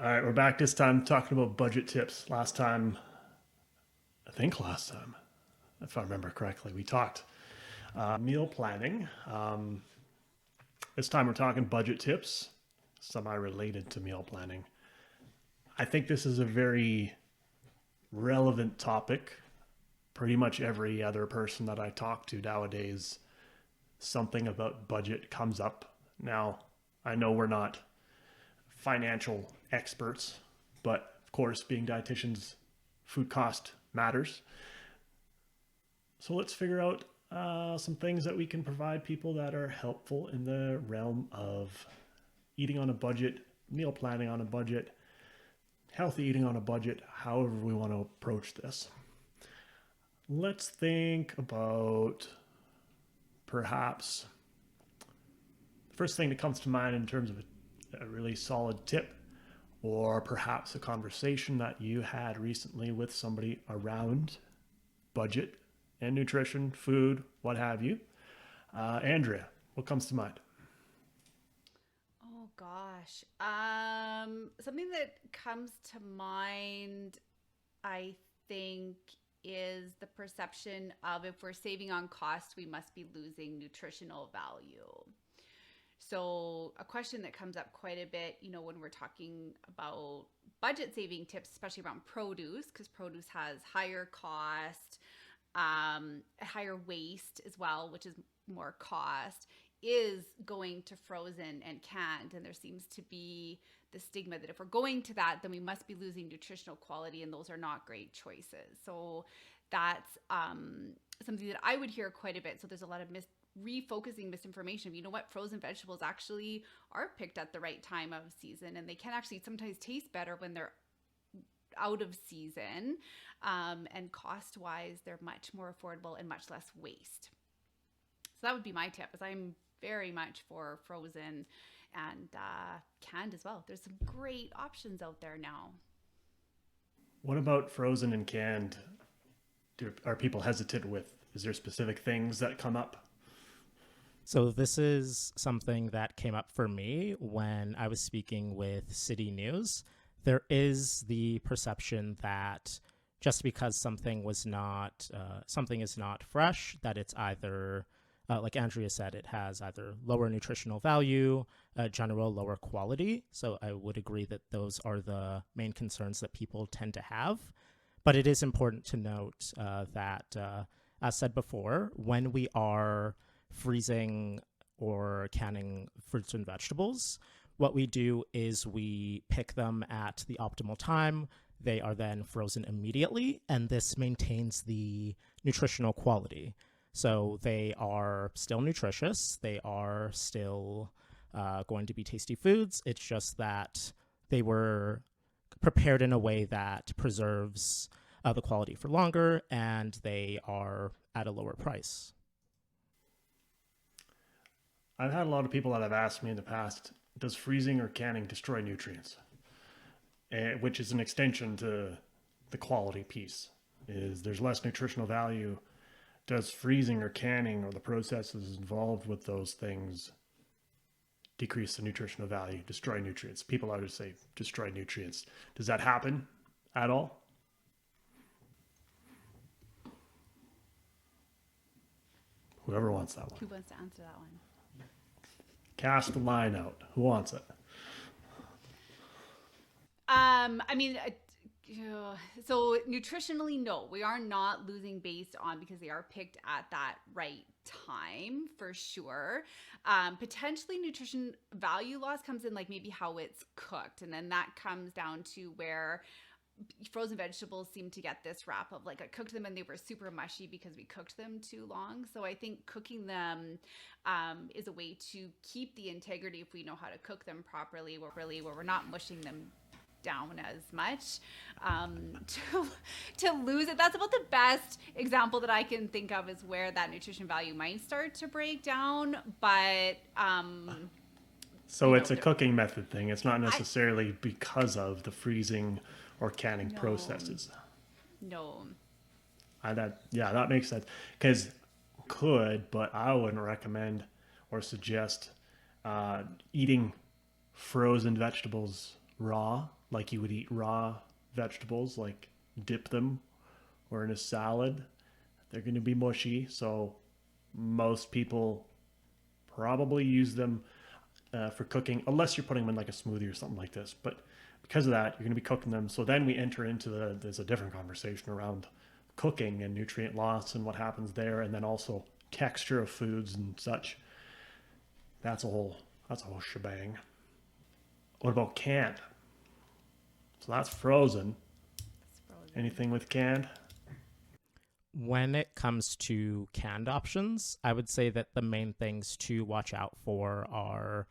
All right, we're back this time talking about budget tips. Last time, if I remember correctly, we talked meal planning. This time we're talking budget tips, semi related to meal planning. I think this is a very relevant topic. Pretty much every other person that I talk to nowadays, something about budget comes up. Now, I know we're not financial experts, but of course, being dietitians, food cost matters. So let's figure out some things that we can provide people that are helpful in the realm of eating on a budget, meal planning on a budget, healthy eating on a budget, however we want to approach this. Let's think about perhaps the first thing that comes to mind in terms of a really solid tip, or perhaps a conversation that you had recently with somebody around budget and nutrition, food, what have you. Andrea, what comes to mind? Oh gosh. Something that comes to mind, I think, is the perception of if we're saving on cost, we must be losing nutritional value. So, a question that comes up quite a bit, when we're talking about budget saving tips, especially around produce, because produce has higher cost, higher waste as well, which is more cost, is going to frozen and canned. And there seems to be the stigma that if we're going to that, then we must be losing nutritional quality, and those are not great choices. So that's something that I would hear quite a bit. So there's a lot of refocusing misinformation. You know what? Frozen vegetables actually are picked at the right time of season, and they can actually sometimes taste better when they're out of season. And cost wise, they're much more affordable and much less waste. So that would be my tip, as I'm very much for frozen and canned as well. There's some great options out there now. What about frozen and canned? Are people hesitant with? Is there specific things that come up? So this is something that came up for me when I was speaking with City News. There is the perception that just because something is not fresh, that it's either, like Andrea said, it has either lower nutritional value, general lower quality. So I would agree that those are the main concerns that people tend to have. But it is important to note that, as said before, when we are freezing or canning fruits and vegetables, what we do is we pick them at the optimal time. They are then frozen immediately, and this maintains the nutritional quality. So they are still nutritious. They are still going to be tasty foods. It's just that they were prepared in a way that preserves the quality for longer, and they are at a lower price. I've had a lot of people that have asked me in the past, does freezing or canning destroy nutrients? Which is an extension to the quality piece. Is there's less nutritional value. Does freezing or canning or the processes involved with those things decrease the nutritional value, destroy nutrients? People always say destroy nutrients. Does that happen at all? Whoever wants that Who one. wants to answer that one? Cast the line out. Who wants it? I mean, so nutritionally, no, we are not losing based on, because they are picked at that right time for sure. Potentially nutrition value loss comes in like maybe how it's cooked. And then that comes down to where frozen vegetables seem to get this rap of like I cooked them and they were super mushy because we cooked them too long. So I think cooking them is a way to keep the integrity if we know how to cook them properly, where we're not mushing them down as much to lose it. That's about the best example that I can think of, is where that nutrition value might start to break down. But So it's a cooking method thing. It's not I necessarily because of the freezing or canning no processes. no That makes sense. Because but I wouldn't recommend or suggest eating frozen vegetables raw, like you would eat raw vegetables, like dip them or in a salad, they're going to be mushy. So most people probably use them for cooking, unless you're putting them in like a smoothie or something like this. But because of that, you're going to be cooking them. So then we enter into there's a different conversation around cooking and nutrient loss and what happens there, and then also texture of foods and such. That's a whole shebang. What about canned? So that's frozen. It's frozen. Anything with canned? When it comes to canned options, I would say that the main things to watch out for are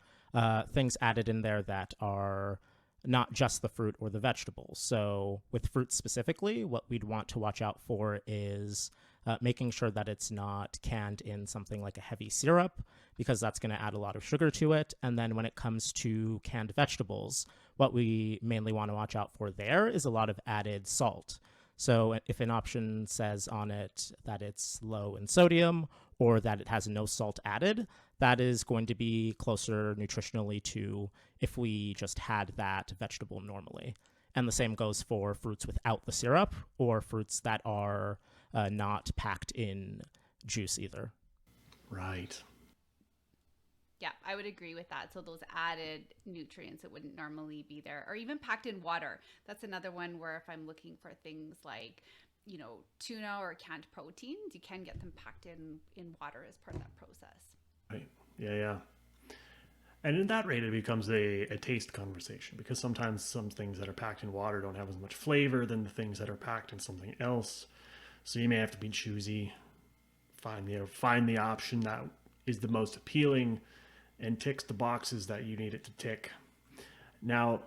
things added in there that are not just the fruit or the vegetables. So, with fruit specifically, what we'd want to watch out for is making sure that it's not canned in something like a heavy syrup, because that's going to add a lot of sugar to it. And then when it comes to canned vegetables, what we mainly want to watch out for there is a lot of added salt. So if an option says on it that it's low in sodium or that it has no salt added, that is going to be closer nutritionally to if we just had that vegetable normally. And the same goes for fruits without the syrup or fruits that are not packed in juice either. Right. Yeah, I would agree with that. So those added nutrients that wouldn't normally be there, or even packed in water. That's another one where if I'm looking for things like, tuna or canned proteins, you can get them packed in water as part of that process. Right. Yeah, yeah. And in that rate, it becomes a taste conversation, because sometimes some things that are packed in water don't have as much flavor than the things that are packed in something else. So you may have to be choosy, find the option that is the most appealing and ticks the boxes that you need it to tick. Now,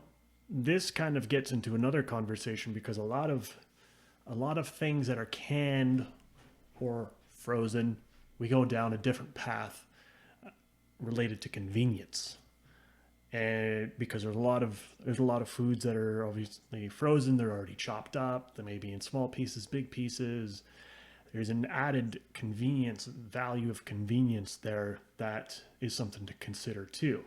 this kind of gets into another conversation, because a lot of things that are canned or frozen, we go down a different path related to convenience. And because there's a lot of foods that are obviously frozen, they're already chopped up, they may be in small pieces, big pieces. There's an added convenience, value of convenience there that is something to consider too.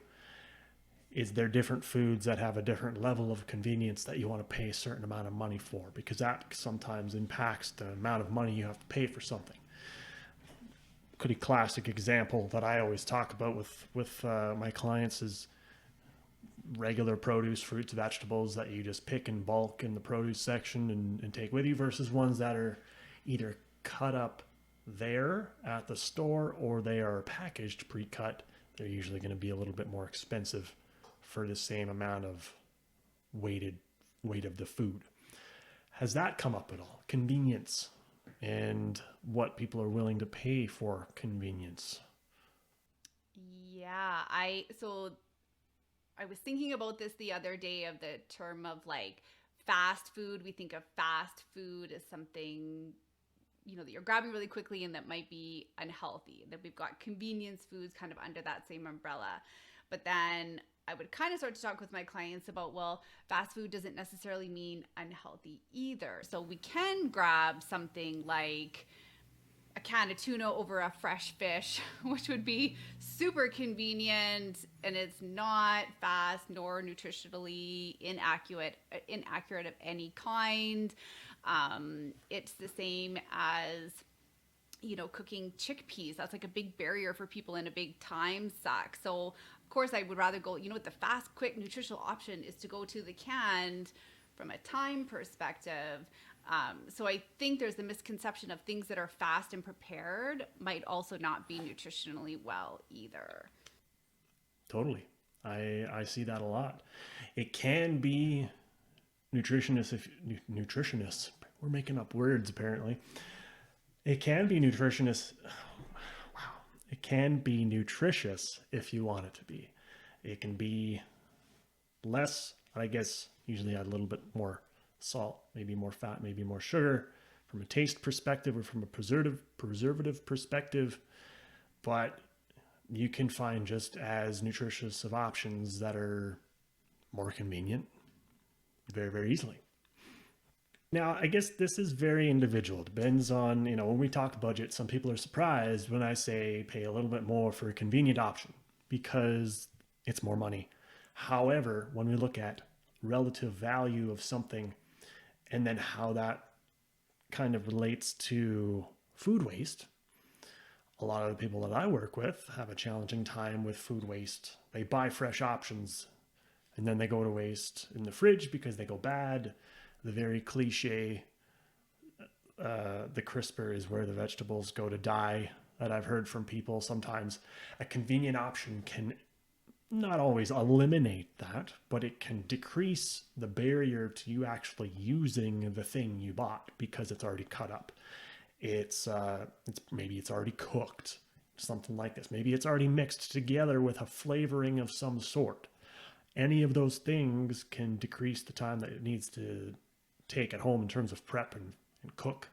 Is there different foods that have a different level of convenience that you want to pay a certain amount of money for? Because that sometimes impacts the amount of money you have to pay for something. Pretty classic example that I always talk about with my clients is regular produce, fruits, vegetables that you just pick in bulk in the produce section and take with you, versus ones that are either cut up there at the store or they are packaged pre-cut. They're usually going to be a little bit more expensive for the same amount of weight of the food. Has that come up at all? Convenience and what people are willing to pay for convenience. Yeah, I was thinking about this the other day, of the term of like fast food. We think of fast food as something, that you're grabbing really quickly and that might be unhealthy. That we've got convenience foods kind of under that same umbrella. But then I would kind of start to talk with my clients about, well, fast food doesn't necessarily mean unhealthy either. So we can grab something like a can of tuna over a fresh fish, which would be super convenient, and it's not fast nor nutritionally inaccurate of any kind. It's the same as cooking chickpeas. That's like a big barrier for people and a big time suck. So of course I would rather go, the fast, quick, nutritional option is to go to the canned from a time perspective. So I think there's the misconception of things that are fast and prepared might also not be nutritionally well either. Totally. I see that a lot. It can be nutritionists, we're making up words apparently. It can be nutritionists. Wow. It can be nutritious if you want it to be. It can be less, I guess, usually add a little bit more salt, maybe more fat, maybe more sugar from a taste perspective or from a preservative perspective. But you can find just as nutritious of options that are more convenient very, very easily. Now, I guess this is very individual. It depends on, when we talk budget, some people are surprised when I say pay a little bit more for a convenient option because it's more money. However, when we look at relative value of something, and then how that kind of relates to food waste. A lot of the people that I work with have a challenging time with food waste. They buy fresh options and then they go to waste in the fridge because they go bad. The very cliche, the crisper is where the vegetables go to die, that I've heard from people. Sometimes a convenient option can not always eliminate that, but it can decrease the barrier to you actually using the thing you bought because it's already cut up. It's maybe it's already cooked, something like this. Maybe it's already mixed together with a flavoring of some sort. Any of those things can decrease the time that it needs to take at home in terms of prep and cook,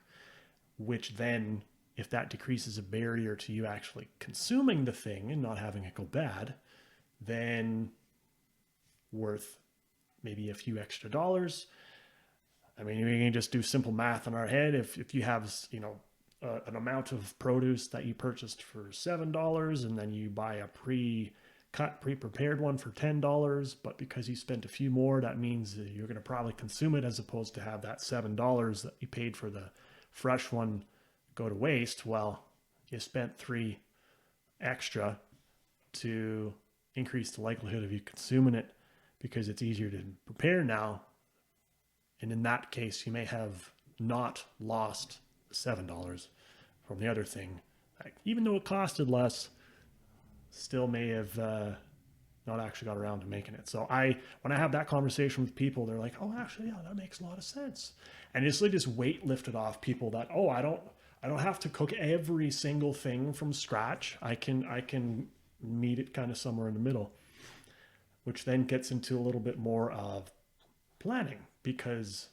which then, if that decreases a barrier to you actually consuming the thing and not having it go bad, then worth maybe a few extra dollars. I mean, we can just do simple math in our head. If you have, an amount of produce that you purchased for $7 and then you buy a pre-cut, pre-prepared one for $10, but because you spent a few more, that means you're going to probably consume it as opposed to have that $7 that you paid for the fresh one go to waste. Well, you spent $3 extra to increase the likelihood of you consuming it because it's easier to prepare now. And in that case, you may have not lost the $7 from the other thing. Like, even though it costed less, still may have not actually got around to making it. So when I have that conversation with people, they're like, oh, actually, yeah, that makes a lot of sense. And it's like this weight lifted off people that, oh, I don't have to cook every single thing from scratch. I can meet it kind of somewhere in the middle, which then gets into a little bit more of planning, because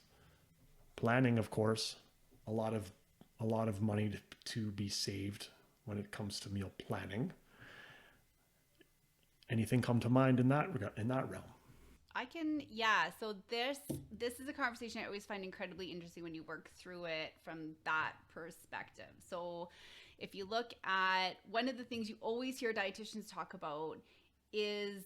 planning, of course, a lot of money to be saved when it comes to meal planning. Anything come to mind in that realm? So this is a conversation I always find incredibly interesting when you work through it from that perspective. So if you look at, one of the things you always hear dietitians talk about is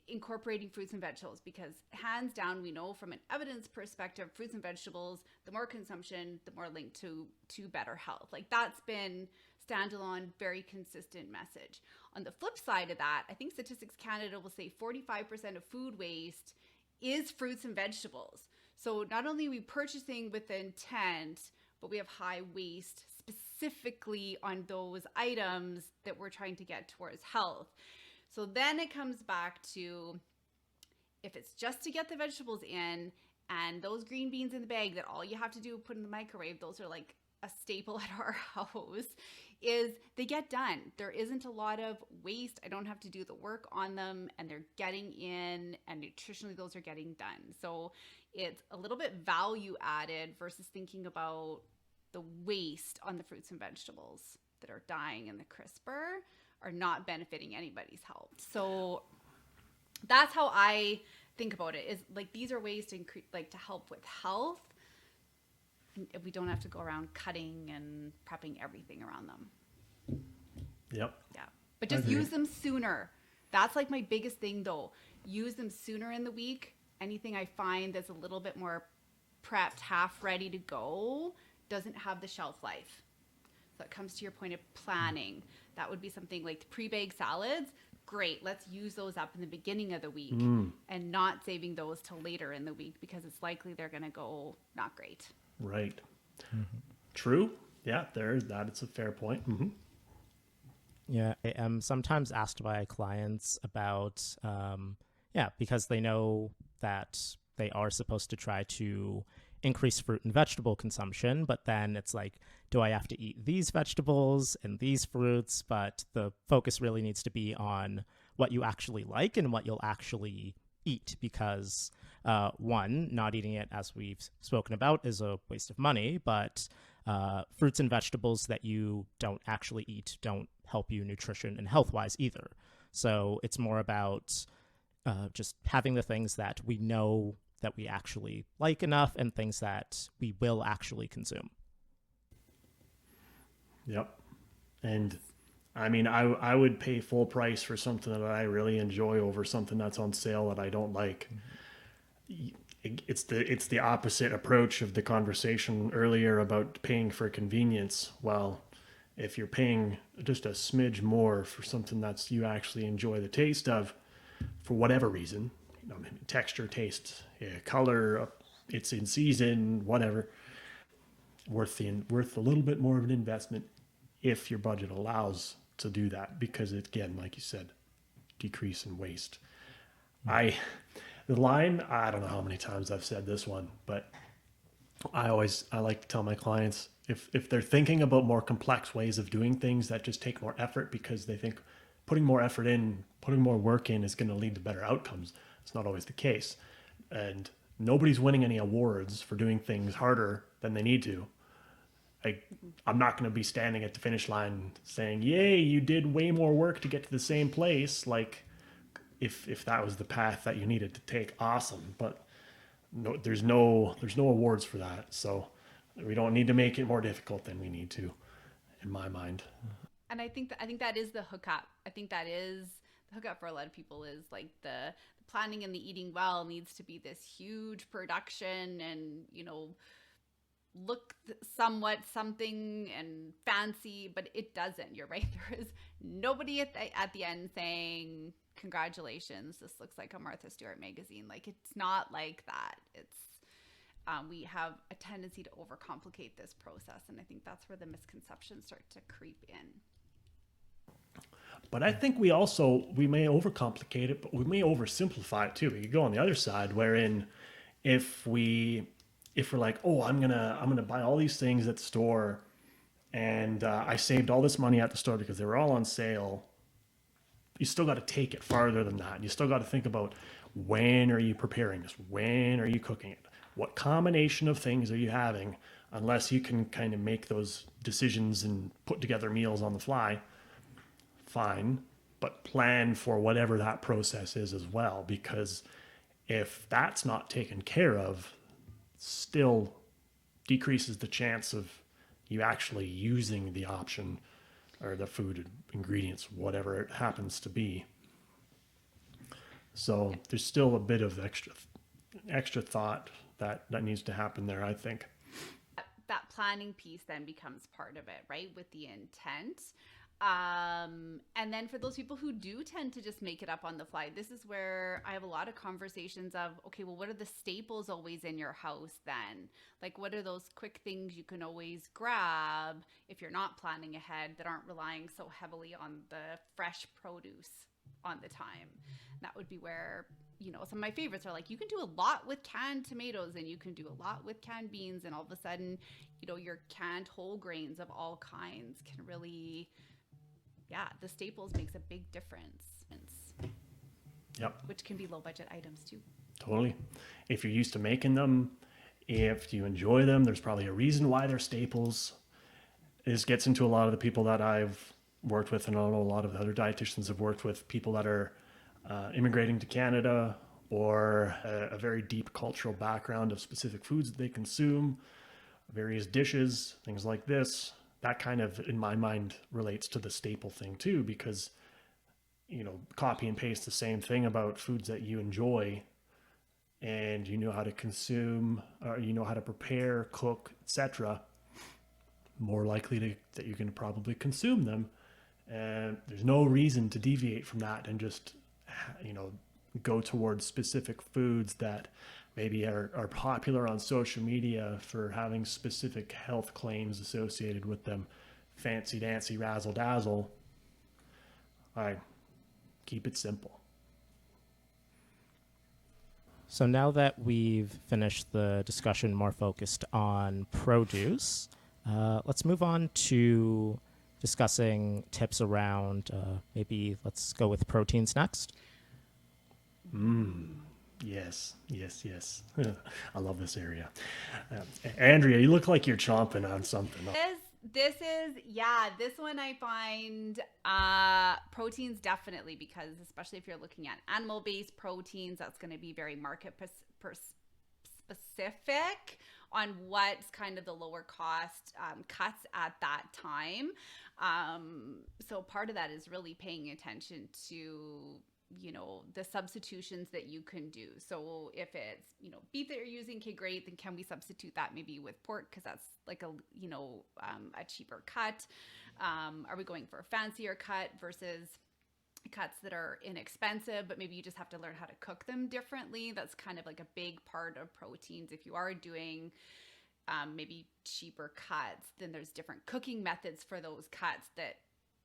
incorporating fruits and vegetables, because hands down, we know from an evidence perspective, fruits and vegetables, the more consumption, the more linked to better health. Like, that's been standalone, very consistent message. On the flip side of that, I think Statistics Canada will say 45% of food waste is fruits and vegetables. So not only are we purchasing with the intent, but we have high waste specifically on those items that we're trying to get towards health. So then it comes back to, if it's just to get the vegetables in, and those green beans in the bag that all you have to do is put in the microwave, those are like a staple at our house, is they get done. There isn't a lot of waste. I don't have to do the work on them, and they're getting in, and nutritionally those are getting done. So it's a little bit value added versus thinking about the waste on the fruits and vegetables that are dying in the crisper are not benefiting anybody's health. So that's how I think about it, is like, these are ways to to help with health. If we don't have to go around cutting and prepping everything around them. Yep. Yeah. But just use them sooner. That's like my biggest thing though. Use them sooner in the week. Anything I find that's a little bit more prepped, half ready to go, doesn't have the shelf life. So it comes to your point of planning. That would be something like the pre-baked salads. Great, let's use those up in the beginning of the week and not saving those till later in the week, because it's likely they're going to go not great. Right. Mm-hmm. True. Yeah, it's a fair point. Mm-hmm. Yeah, I am sometimes asked by clients about, because they know that they are supposed to try to increase fruit and vegetable consumption, but then it's like, do I have to eat these vegetables and these fruits? But the focus really needs to be on what you actually like and what you'll actually eat, because one, not eating it, as we've spoken about, is a waste of money, but fruits and vegetables that you don't actually eat don't help you nutrition and health-wise either. So it's more about just having the things that we know that we actually like enough and things that we will actually consume. Yep. And I mean, I would pay full price for something that I really enjoy over something that's on sale that I don't like. Mm-hmm. it's the opposite approach of the conversation earlier about paying for convenience. Well, if you're paying just a smidge more for something that's you actually enjoy the taste of, for whatever reason, maybe texture, taste, color, it's in season, whatever, worth a little bit more of an investment if your budget allows to do that, because it, again, like you said, decrease in waste. I the line, I don't know how many times I've said this one, but I like to tell my clients, if they're thinking about more complex ways of doing things that just take more effort because they think putting more effort in, putting more work in is going to lead to better outcomes. It's not always the case. And nobody's winning any awards for doing things harder than they need to. I'm not going to be standing at the finish line saying, "Yay, you did way more work to get to the same place." Like, if that was the path that you needed to take, awesome. But no, there's no awards for that. So we don't need to make it more difficult than we need to, in my mind. And I think that is the hookup. I think that is the hookup for a lot of people, is like the planning and the eating well needs to be this huge production and, look somewhat something and fancy, but it doesn't. You're right. There is nobody at the end saying, "Congratulations, this looks like a Martha Stewart magazine." Like, it's not like that. It's we have a tendency to overcomplicate this process, and I think that's where the misconceptions start to creep in. But I think we may overcomplicate it, but we may oversimplify it too. We could go on the other side, wherein if we if we're like, oh, I'm gonna buy all these things at the store, and I saved all this money at the store because they were all on sale. You still got to take it farther than that. You still got to think about, when are you preparing this? When are you cooking it? What combination of things are you having? Unless you can kind of make those decisions and put together meals on the fly, fine, but plan for whatever that process is as well, because if that's not taken care of, still decreases the chance of you actually using the option or the food ingredients, whatever it happens to be. So there's still a bit of extra thought that needs to happen there, I think. That planning piece then becomes part of it, right? With the intent. And then for those people who do tend to just make it up on the fly, this is where I have a lot of conversations of, okay, well, what are the staples always in your house then? Like, what are those quick things you can always grab if you're not planning ahead, that aren't relying so heavily on the fresh produce on the time? And that would be where, some of my favorites are like, you can do a lot with canned tomatoes and you can do a lot with canned beans. And all of a sudden, your canned whole grains of all kinds can really, the staples makes a big difference. Yep. Which can be low budget items too. Totally. If you're used to making them, if you enjoy them, there's probably a reason why they're staples. This gets into a lot of the people that I've worked with, and I know a lot of the other dietitians have worked with, people that are immigrating to Canada, or a very deep cultural background of specific foods that they consume, various dishes, things like this. That kind of, in my mind, relates to the staple thing too, because, copy and paste the same thing about foods that you enjoy, and you know how to consume, or you know how to prepare, cook, etc. More likely that you can probably consume them, and there's no reason to deviate from that and just, go towards specific foods that maybe are popular on social media for having specific health claims associated with them. Fancy dancy razzle dazzle. I keep it simple. So now that we've finished the discussion more focused on produce, let's move on to discussing tips around, maybe let's go with proteins next. Yes. I love this area. Andrea, you look like you're chomping on something. This one I find proteins, definitely, because especially if you're looking at animal-based proteins, that's going to be very market specific on what's kind of the lower cost cuts at that time. So part of that is really paying attention to the substitutions that you can do. So if it's, beef that you're using, okay, great. Then can we substitute that maybe with pork? Cause that's like a cheaper cut. Are we going for a fancier cut versus cuts that are inexpensive, but maybe you just have to learn how to cook them differently? That's kind of like a big part of proteins. If you are doing maybe cheaper cuts, then there's different cooking methods for those cuts that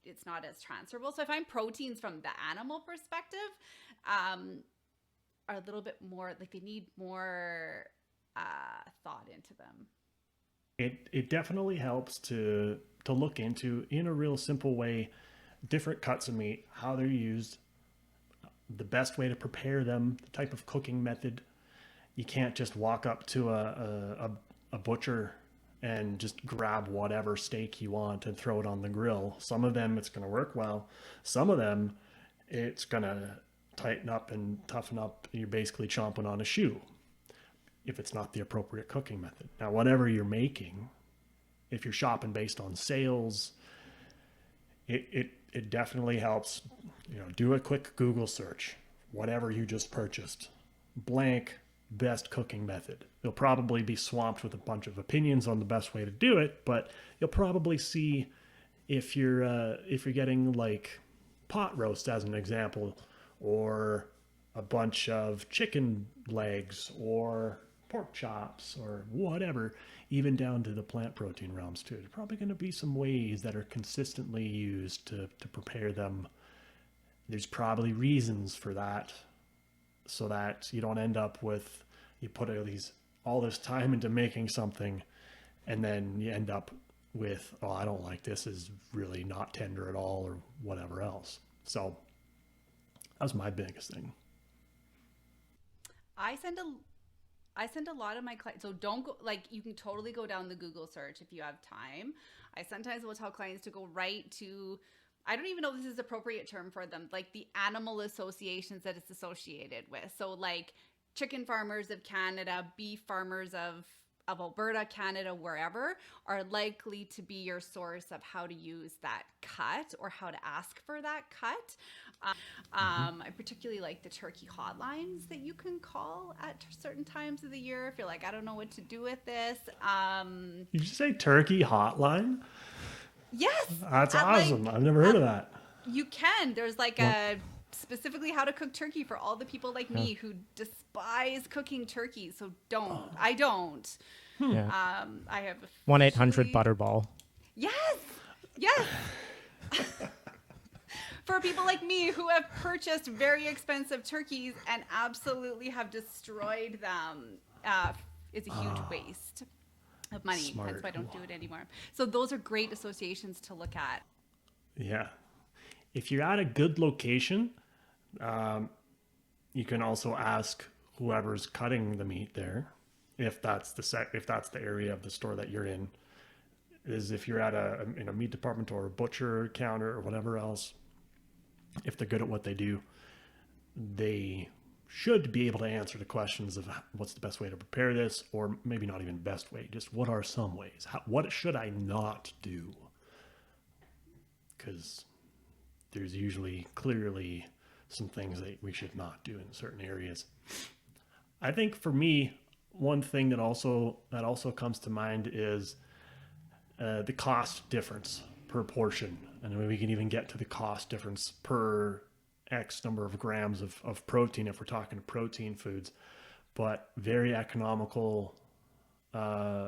it's not as transferable. So I find proteins from the animal perspective are a little bit more like they need more thought into them. It definitely helps to look into, in a real simple way, different cuts of meat, how they're used, the best way to prepare them, the type of cooking method. You can't just walk up to a butcher and just grab whatever steak you want and throw it on the grill. Some of them it's going to work well. Some of them it's going to tighten up and toughen up. You're basically chomping on a shoe if it's not the appropriate cooking method. Now, whatever you're making, if you're shopping based on sales, it definitely helps. Do a quick Google search, whatever you just purchased, blank best cooking method. You'll probably be swamped with a bunch of opinions on the best way to do it, but you'll probably see if you're getting like pot roast as an example, or a bunch of chicken legs or pork chops or whatever, even down to the plant protein realms too. There's probably going to be some ways that are consistently used to prepare them. There's probably reasons for that, so that you don't end up with, you put all this time into making something and then you end up with, oh, I don't like this, is really not tender at all or whatever else. So that was my biggest thing. I send a lot of my clients, so don't go, like, you can totally go down the Google search if you have time. I sometimes will tell clients to go right to, I don't even know if this is the appropriate term for them, like the animal associations that it's associated with. So like Chicken Farmers of Canada, Beef Farmers of Alberta, Canada, wherever, are likely to be your source of how to use that cut or how to ask for that cut. I particularly like the turkey hotlines that you can call at certain times of the year if you're like, I don't know what to do with this. Did you say turkey hotline? Yes. That's awesome. I've never heard of that. You can. There's like a specifically how to cook turkey for all the people like me who despise cooking turkey. So don't. I don't. Yeah. I have 1-800 Butterball. Yes. Yes. For people like me who have purchased very expensive turkeys and absolutely have destroyed them, it's a huge waste of money. Smart. That's why I don't do it anymore. So those are great associations to look at. Yeah. If you're at a good location, you can also ask whoever's cutting the meat there, if that's the area of the store that you're in. Is if you're at in a meat department or a butcher counter or whatever else, if they're good at what they do, they should be able to answer the questions of what's the best way to prepare this, or maybe not even best way, just what are some ways? What should I not do? Because there's usually clearly some things that we should not do in certain areas. I think for me, one thing that also comes to mind is the cost difference per portion. And we can even get to the cost difference per X number of grams of protein if we're talking protein foods. But very economical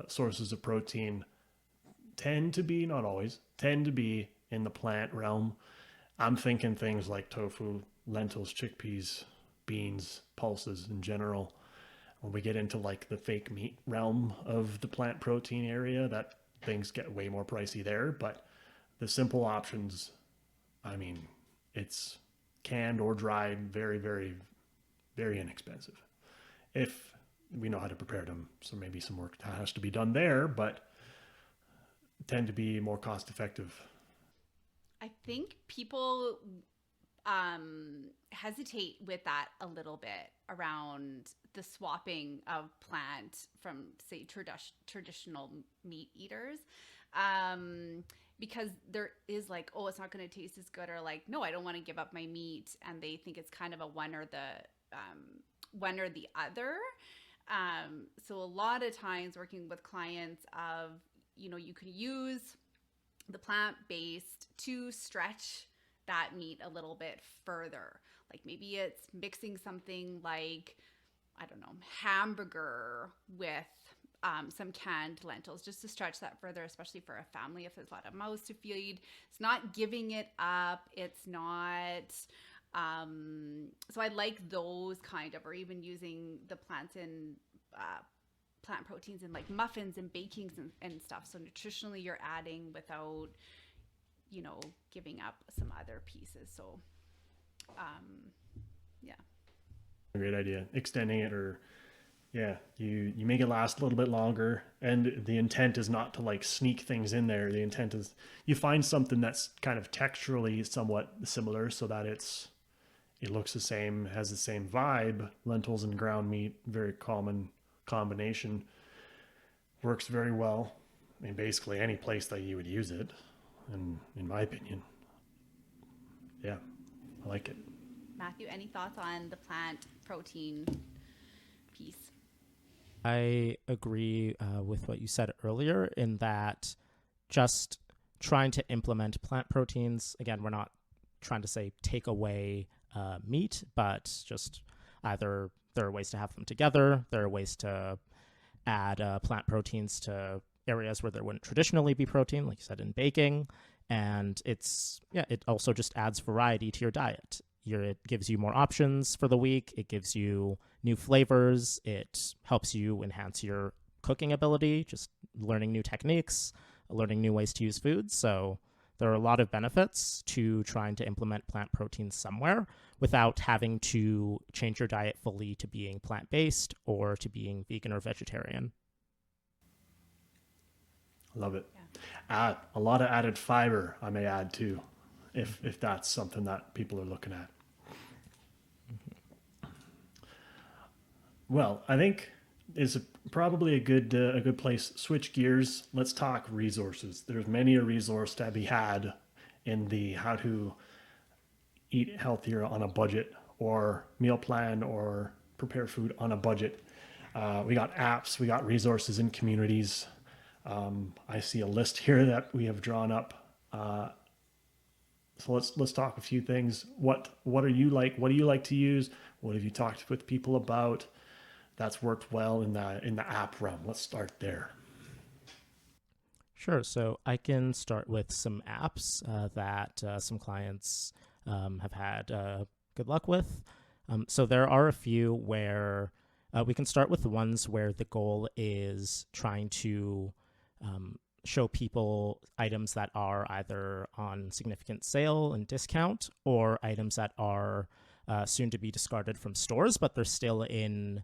sources of protein tend to be, not always, tend to be in the plant realm. I'm thinking things like tofu, lentils, chickpeas, beans, pulses in general. When we get into like the fake meat realm of the plant protein area, that things get way more pricey there. But the simple options, I mean, it's canned or dried, very, very, very inexpensive if we know how to prepare them. So maybe some work has to be done there, but tend to be more cost effective. I think people hesitate with that a little bit around the swapping of plant from, say, traditional meat eaters. because there is like, oh, it's not going to taste as good, or like, no, I don't want to give up my meat, and they think it's kind of a one or the other. So a lot of times working with clients of, you can use the plant-based to stretch that meat a little bit further. Like maybe it's mixing something like, I don't know, hamburger with some canned lentils, just to stretch that further, especially for a family if there's a lot of mouths to feed. It's not giving it up. It's not. So I like those kind of, or even using the plants in plant proteins in like muffins and bakings and stuff. So nutritionally, you're adding without, giving up some other pieces. So, yeah. A great idea. Extending it, or you make it last a little bit longer, and the intent is not to like sneak things in there. The intent is you find something that's kind of texturally somewhat similar, so that it looks the same, has the same vibe. Lentils and ground meat, very common combination, works very well. I mean, basically any place that you would use it, and in my opinion, yeah, I like it. Matthew, any thoughts on the plant protein piece? I agree with what you said earlier in that just trying to implement plant proteins, again, we're not trying to say take away meat, but just either there are ways to have them together, there are ways to add plant proteins to areas where there wouldn't traditionally be protein, like you said, in baking. And it also just adds variety to your diet. It gives you more options for the week. It gives you new flavors. It helps you enhance your cooking ability, just learning new techniques, learning new ways to use foods. So there are a lot of benefits to trying to implement plant proteins somewhere without having to change your diet fully to being plant-based or to being vegan or vegetarian. Love it. Yeah. Add a lot of added fiber, I may add too, if that's something that people are looking at. Well, I think is probably a good place. Switch gears. Let's talk resources. There's many a resource to be had in the how to eat healthier on a budget, or meal plan, or prepare food on a budget. We got apps, we got resources in communities. I see a list here that we have drawn up. So let's talk a few things. What are you like? What do you like to use? What have you talked with people about that's worked well in the app realm? Let's start there. Sure. So I can start with some apps that some clients have had good luck with. So there are a few where we can start with the ones where the goal is trying to show people items that are either on significant sale and discount, or items that are soon to be discarded from stores, but they're still in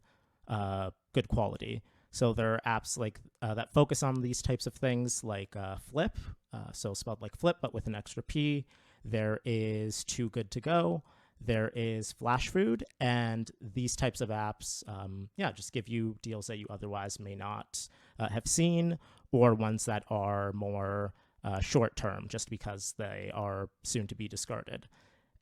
good quality. So there are apps like that focus on these types of things, like Flip, so spelled like Flip, but with an extra P. There is Too Good to Go. There is Flash Food, and these types of apps, just give you deals that you otherwise may not have seen, or ones that are more short term, just because they are soon to be discarded.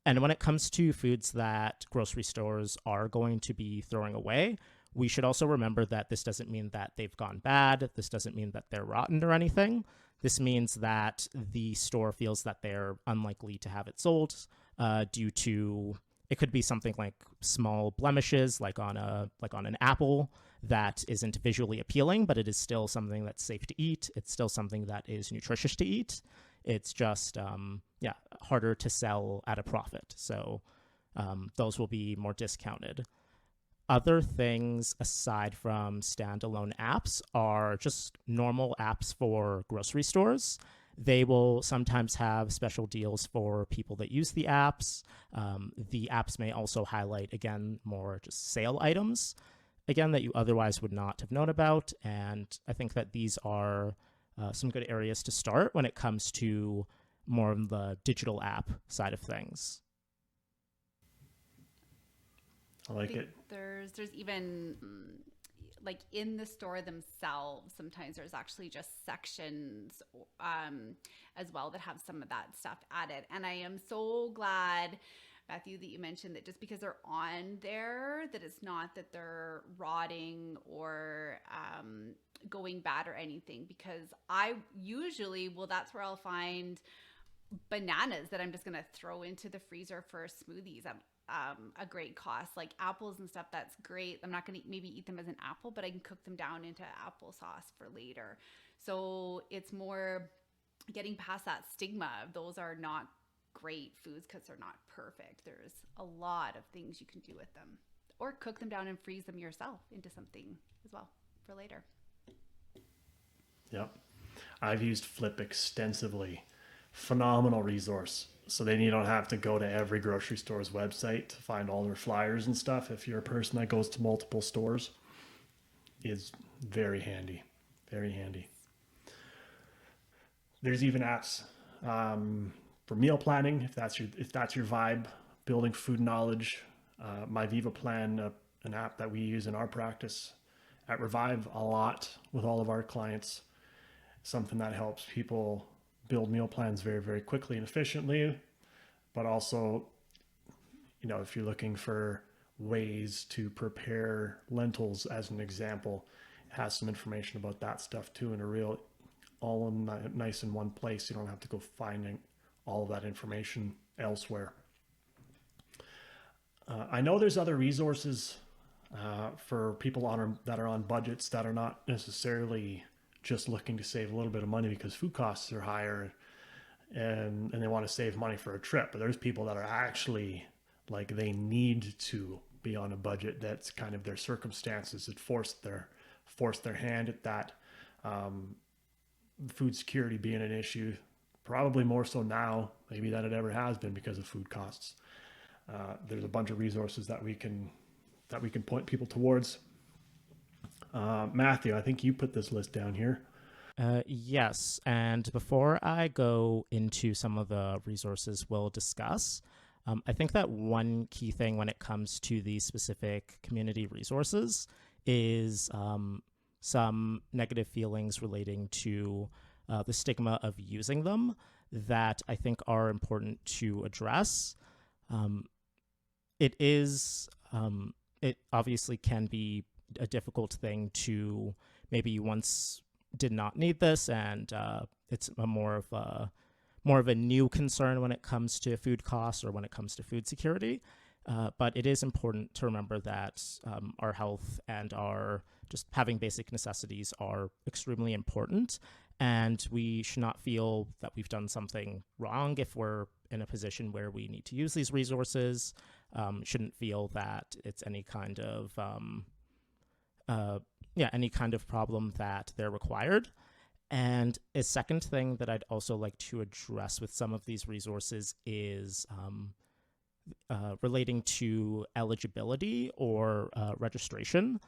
And when it comes to foods that grocery stores are going to be throwing away, we should also remember that this doesn't mean that they've gone bad. This doesn't mean that they're rotten or anything. This means that the store feels that they're unlikely to have it sold due to, it could be something like small blemishes, like on an apple that isn't visually appealing, but it is still something that's safe to eat. It's still something that is nutritious to eat. It's just harder to sell at a profit. So those will be more discounted. Other things aside from standalone apps are just normal apps for grocery stores. They will sometimes have special deals for people that use the apps. The apps may also highlight, again, more just sale items, again, that you otherwise would not have known about. And I think that these are some good areas to start when it comes to more of the digital app side of things. I like it. There's even like in the store themselves, sometimes there's actually just sections as well that have some of that stuff added. And I am so glad, Matthew, that you mentioned that just because they're on there, that it's not that they're rotting or going bad or anything. Because I usually, well, that's where I'll find bananas that I'm just gonna throw into the freezer for smoothies at a great cost. Like apples and stuff, that's great. I'm not gonna maybe eat them as an apple, but I can cook them down into applesauce for later. So it's more getting past that stigma of those are not great foods because they're not perfect. There's a lot of things you can do with them, or cook them down and freeze them yourself into something as well for later. Yep. I've used Flip extensively. Phenomenal resource. So then you don't have to go to every grocery store's website to find all their flyers and stuff. If you're a person that goes to multiple stores, is very handy. Very handy. There's even apps for meal planning if that's your vibe. Building food knowledge. My Viva Plan, an app that we use in our practice at Revive a lot with all of our clients. Something that helps people build meal plans very, very quickly and efficiently, but also, if you're looking for ways to prepare lentils as an example, it has some information about that stuff too, in a real, all in nice in one place. You don't have to go finding all of that information elsewhere. I know there's other resources for people that are on budgets that are not necessarily just looking to save a little bit of money because food costs are higher and they want to save money for a trip. But there's people that are actually like, they need to be on a budget. That's kind of their circumstances that force their hand at that. Food security being an issue, probably more so now maybe than it ever has been because of food costs. There's a bunch of resources that we can point people towards. Matthew, I think you put this list down here. Yes, and before I go into some of the resources we'll discuss, I think that one key thing when it comes to these specific community resources is some negative feelings relating to the stigma of using them that I think are important to address. It obviously can be a difficult thing to, maybe you once did not need this and it's more of a new concern when it comes to food costs or when it comes to food security. But it is important to remember that our health and our just having basic necessities are extremely important, and we should not feel that we've done something wrong if we're in a position where we need to use these resources. Shouldn't feel that it's any kind of problem that they're required. And a second thing that I'd also like to address with some of these resources is relating to eligibility or registration.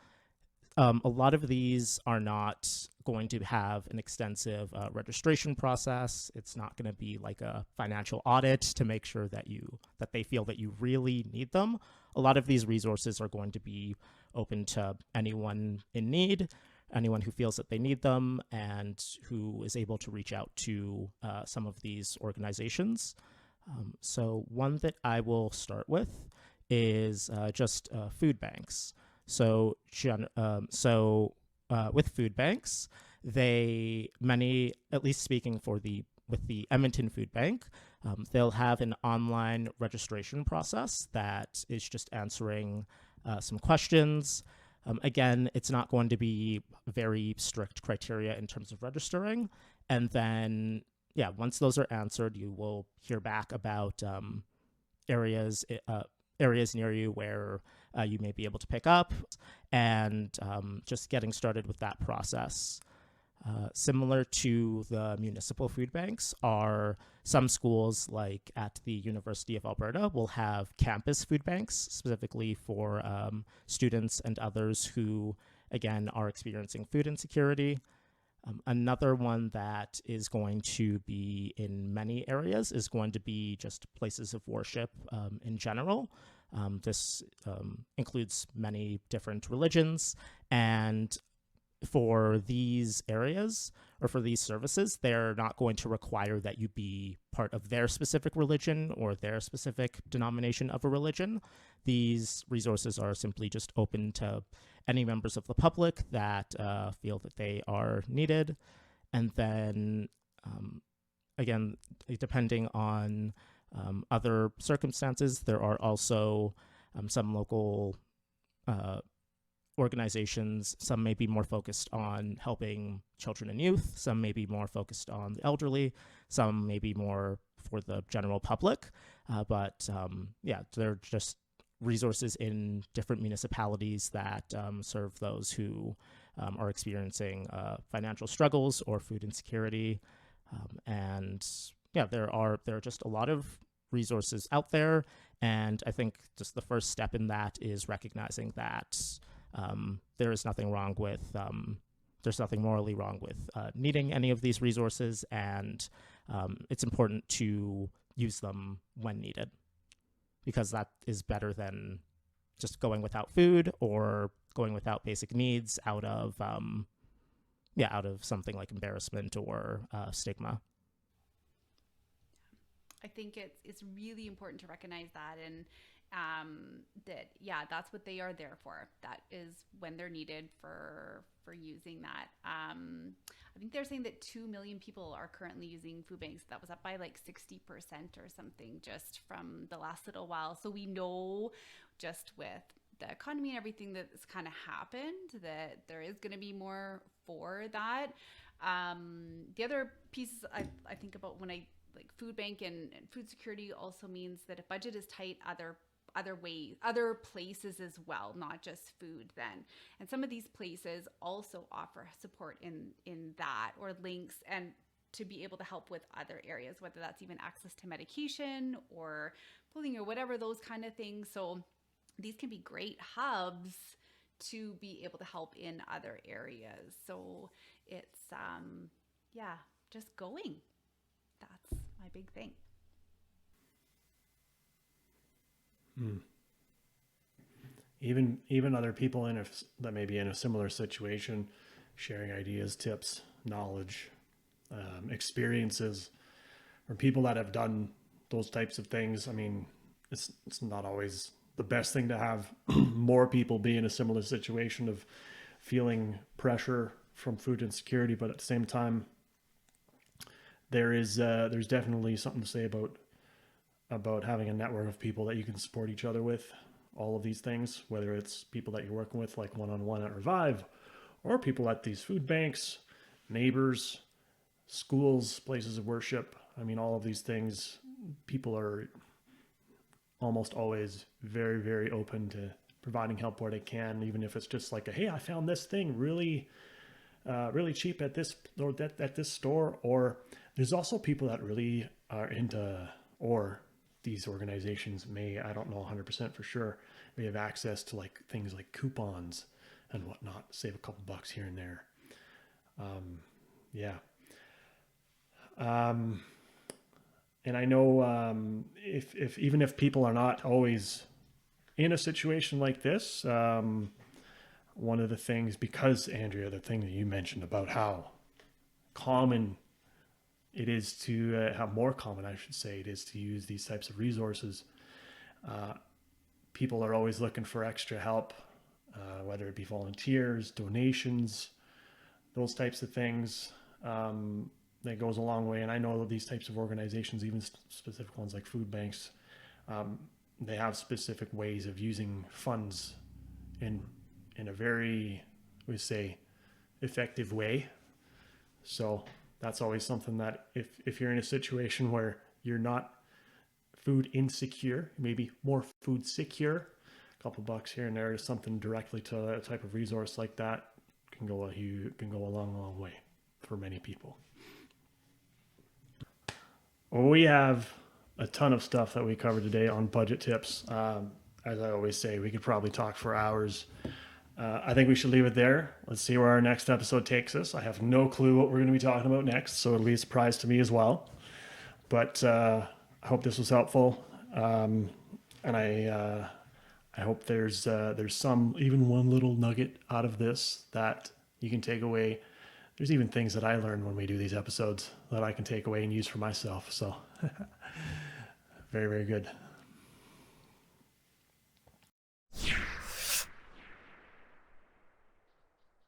A lot of these are not going to have an extensive registration process. It's not going to be like a financial audit to make sure that they feel that you really need them. A lot of these resources are going to be open to anyone in need, anyone who feels that they need them, and who is able to reach out to some of these organizations. So one that I will start with is just food banks. So with food banks, at least speaking with the Edmonton Food Bank, they'll have an online registration process that is just answering some questions. Again, it's not going to be very strict criteria in terms of registering. And then, once those are answered, you will hear back about areas near you where you may be able to pick up, and just getting started with that process. Similar to the municipal food banks are some schools, like at the University of Alberta, will have campus food banks specifically for students and others who, again, are experiencing food insecurity. Another one that is going to be in many areas is going to be just places of worship in general. This includes many different religions, and for these areas or for these services, they're not going to require that you be part of their specific religion or their specific denomination of a religion. These resources are simply just open to any members of the public that feel that they are needed. And then, again, depending on other circumstances, there are also some local organizations. Some may be more focused on helping children and youth. Some may be more focused on the elderly. Some may be more for the general public. But they're just resources in different municipalities that serve those who are experiencing financial struggles or food insecurity. There are just a lot of resources out there. And I think just the first step in that is recognizing that there is nothing wrong with, there's nothing morally wrong with needing any of these resources, and it's important to use them when needed, because that is better than just going without food or going without basic needs out of something like embarrassment or stigma. I think it's really important to recognize that, and that's what they are there for. That is when they're needed for using that. I think they're saying that 2 million people are currently using food banks. That was up by like 60% or something just from the last little while. So we know, just with the economy and everything that's kind of happened, that there is going to be more for that. The other piece I think about when I like food bank and food security also means that if budget is tight, other places as well, not just food then. And some of these places also offer support in that, or links, and to be able to help with other areas, whether that's even access to medication or clothing or whatever, those kind of things. So these can be great hubs to be able to help in other areas. So it's just going. That's my big thing. Even other people that may be in a similar situation, sharing ideas, tips, knowledge, experiences, or people that have done those types of things. I mean, it's not always the best thing to have more people be in a similar situation of feeling pressure from food insecurity, but at the same time, there's definitely something to say about having a network of people that you can support each other with. All of these things, whether it's people that you're working with, like one-on-one at Revive, or people at these food banks, neighbors, schools, places of worship. I mean, all of these things, people are almost always very, very open to providing help where they can, even if it's just like, hey, I found this thing really cheap at this store. Or there's also people that really are into, or these organizations may, I don't know 100% for sure, may have access to like things like coupons and whatnot, save a couple bucks here and there. And I know if even if people are not always in a situation like this, one of the things, because Andrea, the thing that you mentioned about how common it is to how more common, I should say, it is to use these types of resources. People are always looking for extra help, whether it be volunteers, donations, those types of things. That goes a long way. And I know that these types of organizations, even specific ones like food banks, they have specific ways of using funds in a very, we say, effective way. So that's always something that if you're in a situation where you're not food insecure, maybe more food secure, a couple bucks here and there is something directly to a type of resource like that can go a long way for many people. Well, we have a ton of stuff that we covered today on budget tips. As I always say, we could probably talk for hours. I think we should leave it there. Let's see where our next episode takes us. I have no clue what we're going to be talking about next, so it'll be a surprise to me as well. But I hope this was helpful. And I I hope there's some, even one little nugget out of this that you can take away. There's even things that I learned when we do these episodes that I can take away and use for myself. So very, very good.